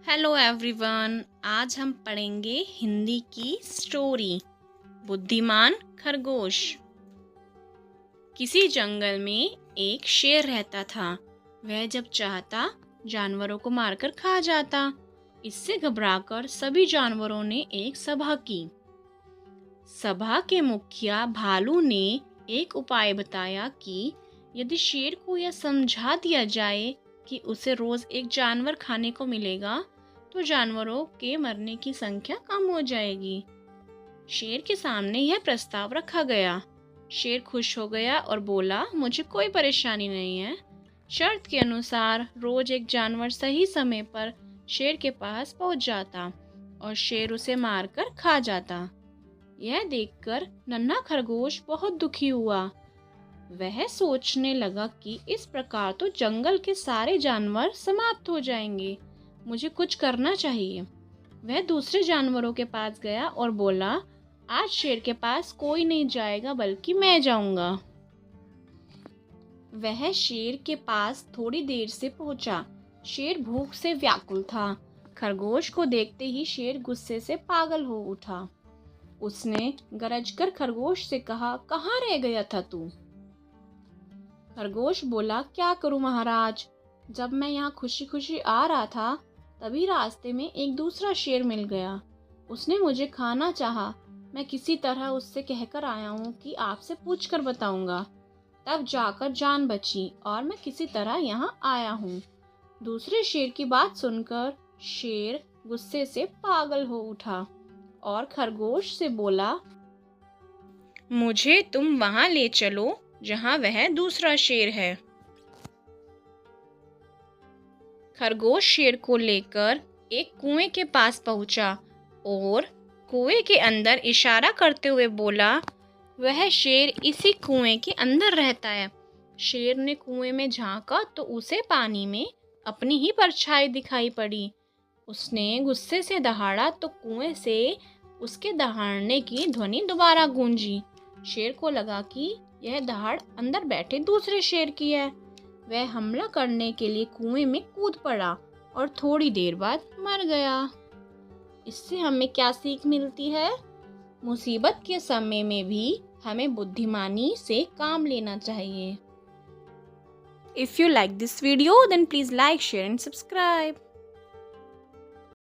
Hello everyone. आज हम पढ़ेंगे हिंदी की स्टोरी बुद्धिमान खरगोश। किसी जंगल में एक शेर रहता था। वह जब चाहता जानवरों को मारकर खा जाता। इससे घबराकर सभी जानवरों ने एक सभा की। सभा के मुखिया भालू ने एक उपाय बताया कि यदि शेर को यह समझा दिया जाए कि उसे रोज एक जानवर खाने को मिलेगा तो जानवरों के मरने की संख्या कम हो जाएगी। शेर के सामने यह प्रस्ताव रखा गया। शेर खुश हो गया और बोला, मुझे कोई परेशानी नहीं है। शर्त के अनुसार रोज एक जानवर सही समय पर शेर के पास पहुंच जाता और शेर उसे मारकर खा जाता। यह देखकर नन्हा खरगोश बहुत दुखी हुआ। वह सोचने लगा कि इस प्रकार तो जंगल के सारे जानवर समाप्त हो जाएंगे। मुझे कुछ करना चाहिए। वह दूसरे जानवरों के पास गया और बोला, आज शेर के पास कोई नहीं जाएगा बल्कि मैं जाऊंगा। वह शेर के पास थोड़ी देर से पहुंचा। शेर भूख से व्याकुल था। खरगोश को देखते ही शेर गुस्से से पागल हो उठा। उसने गरजकर खरगोश से कहा, कहाँ रह गया था तू? खरगोश बोला, क्या करूं महाराज, जब मैं यहाँ खुशी खुशी आ रहा था तभी रास्ते में एक दूसरा शेर मिल गया। उसने मुझे खाना चाहा। मैं किसी तरह उससे कहकर आया हूँ कि आपसे पूछकर बताऊंगा। तब जाकर जान बची और मैं किसी तरह यहाँ आया हूँ। दूसरे शेर की बात सुनकर शेर गुस्से से पागल हो उठा और खरगोश से बोला, मुझे तुम वहां ले चलो जहां वह दूसरा शेर है। खरगोश शेर को लेकर एक कुएं के पास पहुंचा और कुएं के अंदर इशारा करते हुए बोला, वह शेर इसी कुएं के अंदर रहता है। शेर ने कुएं में झांका तो उसे पानी में अपनी ही परछाई दिखाई पड़ी। उसने गुस्से से दहाड़ा तो कुएं से उसके दहाड़ने की ध्वनि दोबारा गूंजी। शेर को लगा कि यह दहाड़ अंदर बैठे दूसरे शेर की है। वह हमला करने के लिए कुएं में कूद पड़ा और थोड़ी देर बाद मर गया। इससे हमें क्या सीख मिलती है? मुसीबत के समय में भी हमें बुद्धिमानी से काम लेना चाहिए। If you like this video, then please like, share and subscribe.